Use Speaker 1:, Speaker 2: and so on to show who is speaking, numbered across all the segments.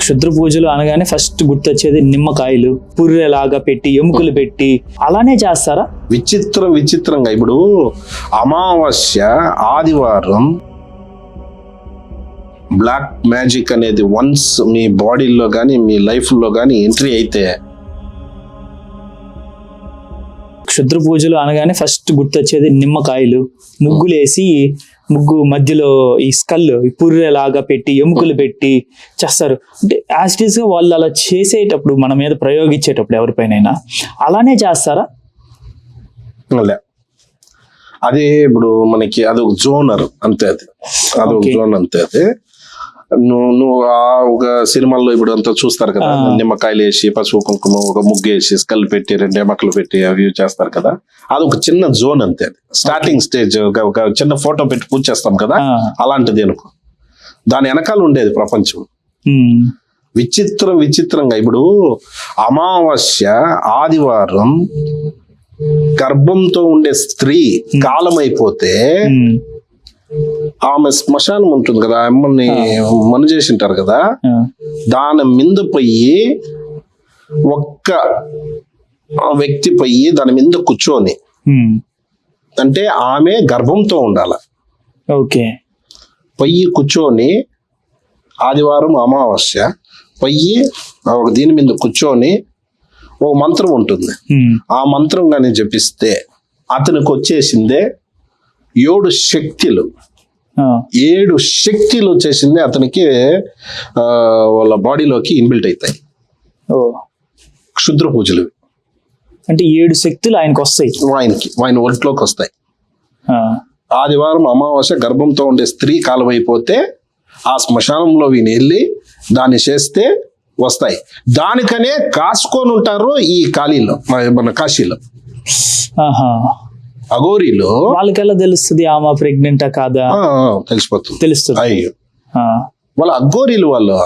Speaker 1: క్షుద్ర పూజలు అనగానే ఫస్ట్ గుర్తొచ్చేది నిమ్మకాయలు పుర్రెలాగా పెట్టి ఎముకలు పెట్టి అలానే చేస్తారా?
Speaker 2: విచిత్రంగా ఇప్పుడు అమావాస్య ఆదివారం బ్లాక్ మ్యాజిక్ అనేది వన్స్ మీ బాడీలో కానీ మీ లైఫ్లో కానీ ఎంట్రీ అయితే,
Speaker 1: క్షుద్ర పూజలు అనగానే ఫస్ట్ గుర్తొచ్చేది నిమ్మకాయలు ముగ్గులేసి ముగ్గు మధ్యలో ఈ స్కల్ పుర్రెలాగా పెట్టి ఎముకలు పెట్టి చేస్తారు. అంటే యాజ్ గా వాళ్ళు అలా చేసేటప్పుడు మన మీద ప్రయోగించేటప్పుడు ఎవరిపైనైనా అలానే చేస్తారా?
Speaker 2: అదే ఇప్పుడు మనకి అదొక జోనర్ అంతే, అదొక జోన్ అంతే. అది నువ్వు ఒక సినిమాల్లో ఇప్పుడు అంతా చూస్తారు కదా, నిమ్మకాయలు వేసి పసుపు కుంకుమ ఒక ముగ్గు వేసి స్కల్ పెట్టి 2 ఎమకలు పెట్టి అవి చేస్తారు కదా, అది ఒక చిన్న జోన్ అంతే. అది స్టార్టింగ్ స్టేజ్, ఒక చిన్న ఫోటో పెట్టి పూజ చేస్తాం కదా, అలాంటిది అనుకో. దాని వెనకాల ఉండేది ప్రపంచం. విచిత్రంగా ఇప్పుడు అమావాస్య ఆదివారం గర్భంతో ఉండే స్త్రీ కాలం అయిపోతే ఆమె శ్మశానం ఉంటుంది కదా, అమ్మని మను చేసి ఉంటారు కదా, దాని మీద పోయి ఒక్క వ్యక్తి పోయి దాని మీద కూర్చొని, అంటే ఆమె గర్భంతో ఉండాల, పొయ్యి కూర్చొని ఆదివారం అమావాస్య పొయ్యి దీని మీద కూర్చొని ఒక మంత్రం ఉంటుంది. ఆ మంత్రం కానీ జపిస్తే అతనికి వచ్చేసిందే 7 శక్తులు. 7 శక్తులు వచ్చేసింది అతనికి, వాళ్ళ బాడీలోకి ఇన్బిల్ట్ అవుతాయి. క్షుద్ర పూజలు
Speaker 1: అంటే 7 శక్తులు ఆయనకు వస్తాయి,
Speaker 2: ఆయన ఒంట్లోకి వస్తాయి. ఆదివారం అమావాస్య గర్భంతో ఉండే స్త్రీ కాలం అయిపోతే ఆ శ్మశానంలో వీని వెళ్ళి దాన్ని చేస్తే వస్తాయి. దానికనే కాసుకొని ఉంటారు ఈ కాళీలో, మన కాశీలో. అఘోరీలో
Speaker 1: వాళ్ళకి ఎలా తెలుస్తుంది ఆమె ప్రెగ్నెంటా కాదా?
Speaker 2: తెలుస్తుంది. అయ్యో, వాళ్ళ అఘోరీలు వాళ్ళు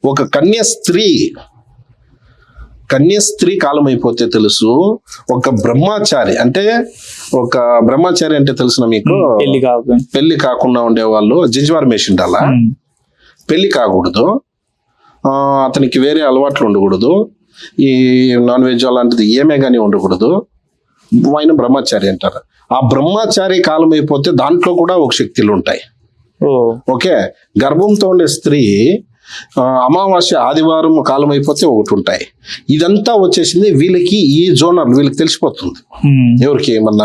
Speaker 2: ఒక కన్య స్త్రీ కాలం అయిపోతే తెలుసు. ఒక బ్రహ్మచారి అంటే తెలుసునా మీకు? పెళ్లి కాకుండా ఉండేవాళ్ళు జింజవార్ మేషన్ అలా పెళ్లి కాకూడదు, అతనికి వేరే అలవాట్లు ఉండకూడదు, ఈ నాన్ వెజ్ అలాంటిది ఏమే కానీ ఉండకూడదు, ఆయన బ్రహ్మచారి అంటారు. ఆ బ్రహ్మచారి కాలం అయిపోతే దాంట్లో కూడా ఒక శక్తులు ఉంటాయి. ఓకే, గర్భంతో ఉండే స్త్రీ అమావాస్య ఆదివారం కాలం అయిపోతే ఒకటి ఉంటాయి. ఇదంతా వచ్చేసింది వీళ్ళకి, ఈ జోనర్ వీళ్ళకి తెలిసిపోతుంది. ఎవరికి? మన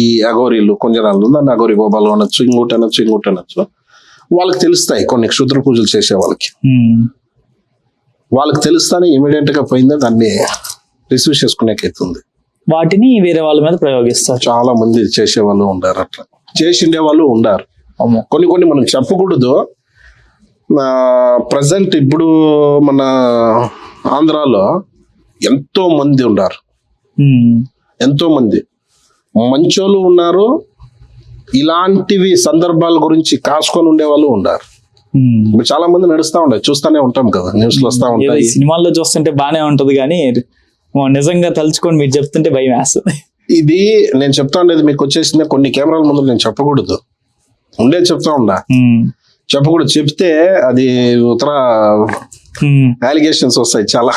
Speaker 2: ఈ అఘోరీలు కొంజనాలు, దాన్ని అఘోరి బాబాలు అనొచ్చు, ఇంకోటి అనొచ్చు, వాళ్ళకి తెలుస్తాయి. కొన్ని క్షుద్ర పూజలు చేసే వాళ్ళకి తెలుస్తానే ఇమీడియట్ గా పోయిందో దాన్ని రిసీవ్ చేసుకునేకైతుంది.
Speaker 1: వాటిని వేరే వాళ్ళ మీద ప్రయోగిస్తారు.
Speaker 2: చాలా మంది చేసేవాళ్ళు ఉండారు, అట్లా చేసిండే వాళ్ళు ఉండారు. కొన్ని మనం చెప్పకూడదు. ప్రజెంట్ ఇప్పుడు మన ఆంధ్రాలో ఎంతో మంది ఉన్నారు, ఎంతో మంది మంచోళ్ళు ఉన్నారు, ఇలాంటివి సందర్భాల గురించి కాసుకొని ఉండే వాళ్ళు ఉన్నారు. ఇప్పుడు చాలా మంది నడుస్తా ఉంటాయి, చూస్తానే ఉంటాం కదా, న్యూస్ లో వస్తా ఉంటాయి.
Speaker 1: సినిమాల్లో చూస్తుంటే బానే ఉంటది కానీ నిజంగా తలుచుకొని మీరు చెప్తుంటే భయం వేస్తుంది.
Speaker 2: ఇది నేను చెప్తా ఉండేది మీకు వచ్చేసింది కొన్ని కెమెరాల ముందు నేను చెప్పకూడదు, ఉండేది చెప్తా ఉండా, చెప్పకూడదు. చెప్తే అది ఉత్తర అలిగేషన్స్ వస్తాయి చాలా,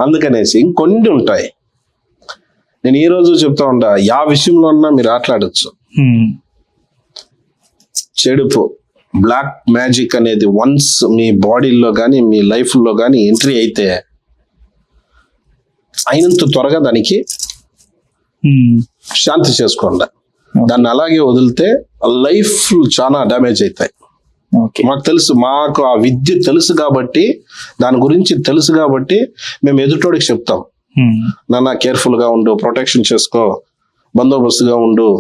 Speaker 2: అందుకనేసి ఇంకొన్ని ఉంటాయి. నేను ఈ రోజు చెప్తా ఉండా, యా విషయంలో ఉన్నా మీరు ఆటలాడచ్చు. చెడుపు బ్లాక్ మ్యాజిక్ అనేది వన్స్ మీ బాడీలో కానీ మీ లైఫ్లో కానీ ఎంట్రీ అయితే అయినంత త్వరగా దానికి శాంతి చేసుకోండి. దాన్ని అలాగే వదిలితే లైఫ్ చాలా డ్యామేజ్ అవుతాయి. మాకు తెలుసు, మాకు ఆ విద్య తెలుసు కాబట్టి, దాని గురించి తెలుసు కాబట్టి మేము ఎదుటోడికి చెప్తాం, నాన్న కేర్ఫుల్ గా ఉండు, ప్రొటెక్షన్ చేసుకో, బందోబస్తుగా ఉండు,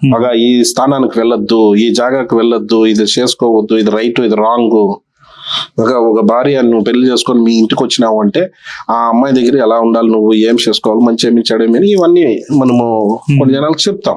Speaker 2: బాగా ఈ స్థానానికి వెళ్ళొద్దు, ఈ జాగాకి వెళ్ళొద్దు, ఇది చేసుకోవద్దు, ఇది రైట్ ఇది రాంగ్. ఒక భార్య నువ్వు పెళ్లి చేసుకొని మీ ఇంటికి వచ్చినావు అంటే ఆ అమ్మాయి దగ్గర ఎలా ఉండాలి, నువ్వు ఏం చేసుకోవాలి, మంచి ఏమి చెడేమని, ఇవన్నీ మనము కొన్ని జనాలకు చెప్తాం.